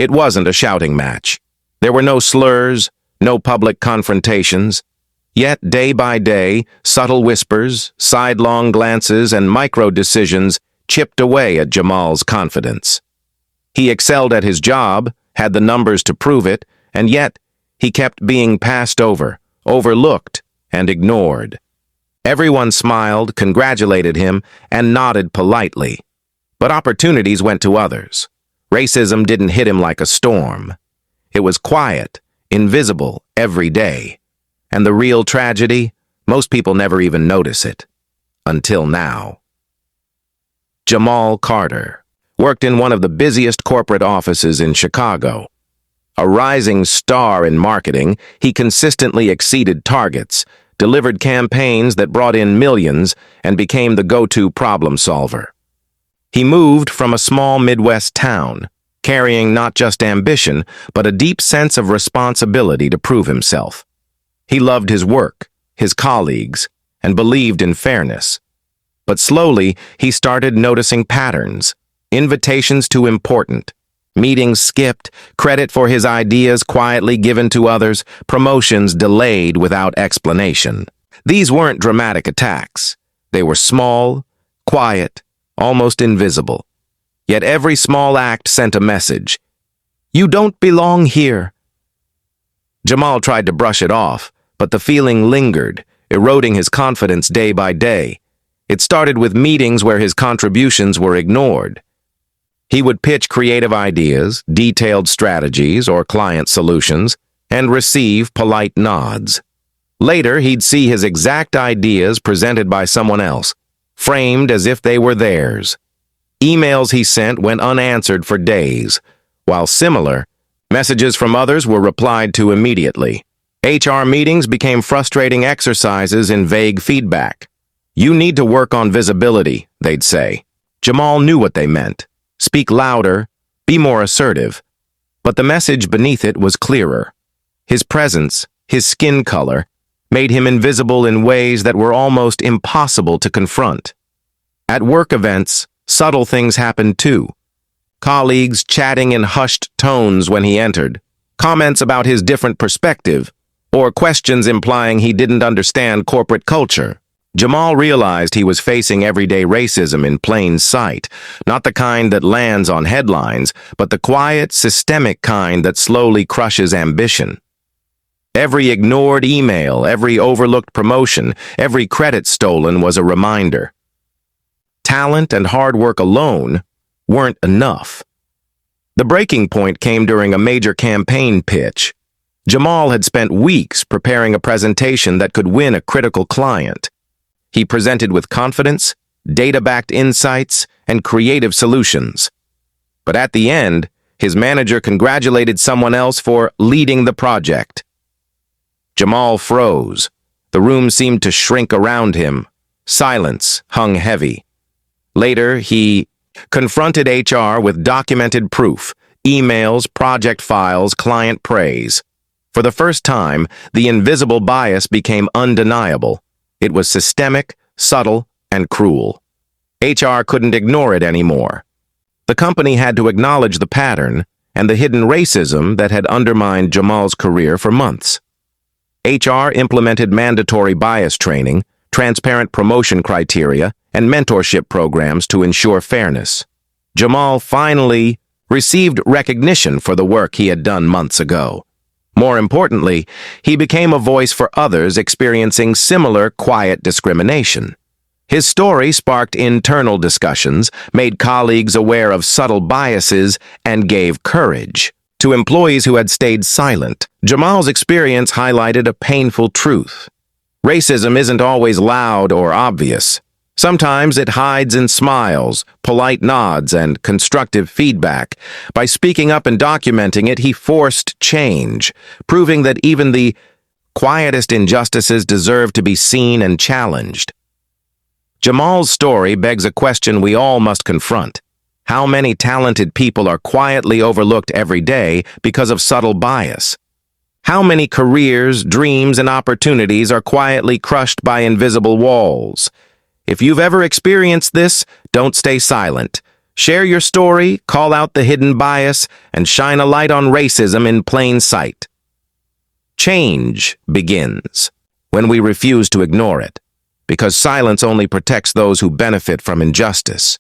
It wasn't a shouting match. There were no slurs, no public confrontations. Yet, day by day, subtle whispers, sidelong glances, and micro-decisions chipped away at Jamal's confidence. He excelled at his job, had the numbers to prove it, and yet he kept being passed over, overlooked, and ignored. Everyone smiled, congratulated him, and nodded politely. But opportunities went to others. Racism didn't hit him like a storm. It was quiet, invisible, every day. And the real tragedy, most people never even notice it. Until now. Jamal Carter worked in one of the busiest corporate offices in Chicago. A rising star in marketing, he consistently exceeded targets, delivered campaigns that brought in millions, and became the go-to problem solver. He moved from a small Midwest town, carrying not just ambition, but a deep sense of responsibility to prove himself. He loved his work, his colleagues, and believed in fairness. But slowly, he started noticing patterns, invitations too important, meetings skipped, credit for his ideas quietly given to others, promotions delayed without explanation. These weren't dramatic attacks. They were small, quiet, almost invisible. Yet every small act sent a message. You don't belong here. Jamal tried to brush it off, but the feeling lingered, eroding his confidence day by day. It started with meetings where his contributions were ignored. He would pitch creative ideas, detailed strategies, or client solutions, and receive polite nods. Later, he'd see his exact ideas presented by someone else, framed as if they were theirs. Emails he sent went unanswered for days, while similar messages from others were replied to immediately. HR meetings became frustrating exercises in vague feedback. You need to work on visibility, they'd say. Jamal knew what they meant. Speak louder, be more assertive. But the message beneath it was clearer. His presence, his skin color, made him invisible in ways that were almost impossible to confront. At work events, subtle things happened too. Colleagues chatting in hushed tones when he entered, comments about his different perspective, or questions implying he didn't understand corporate culture. Jamal realized he was facing everyday racism in plain sight, not the kind that lands on headlines, but the quiet, systemic kind that slowly crushes ambition. Every ignored email, every overlooked promotion, every credit stolen was a reminder. Talent and hard work alone weren't enough. The breaking point came during a major campaign pitch. Jamal had spent weeks preparing a presentation that could win a critical client. He presented with confidence, data-backed insights, and creative solutions. But at the end, his manager congratulated someone else for leading the project. Jamal froze. The room seemed to shrink around him. Silence hung heavy. Later, he confronted HR with documented proof, emails, project files, client praise. For the first time, the invisible bias became undeniable. It was systemic, subtle, and cruel. HR couldn't ignore it anymore. The company had to acknowledge the pattern and the hidden racism that had undermined Jamal's career for months. HR implemented mandatory bias training, transparent promotion criteria, and mentorship programs to ensure fairness. Jamal finally received recognition for the work he had done months ago. More importantly, he became a voice for others experiencing similar quiet discrimination. His story sparked internal discussions, made colleagues aware of subtle biases, and gave courage to employees who had stayed silent. Jamal's experience highlighted a painful truth. Racism isn't always loud or obvious. Sometimes it hides in smiles, polite nods, and constructive feedback. By speaking up and documenting it, he forced change, proving that even the quietest injustices deserve to be seen and challenged. Jamal's story begs a question we all must confront. How many talented people are quietly overlooked every day because of subtle bias? How many careers, dreams, and opportunities are quietly crushed by invisible walls? If you've ever experienced this, don't stay silent. Share your story, call out the hidden bias, and shine a light on racism in plain sight. Change begins when we refuse to ignore it, because silence only protects those who benefit from injustice.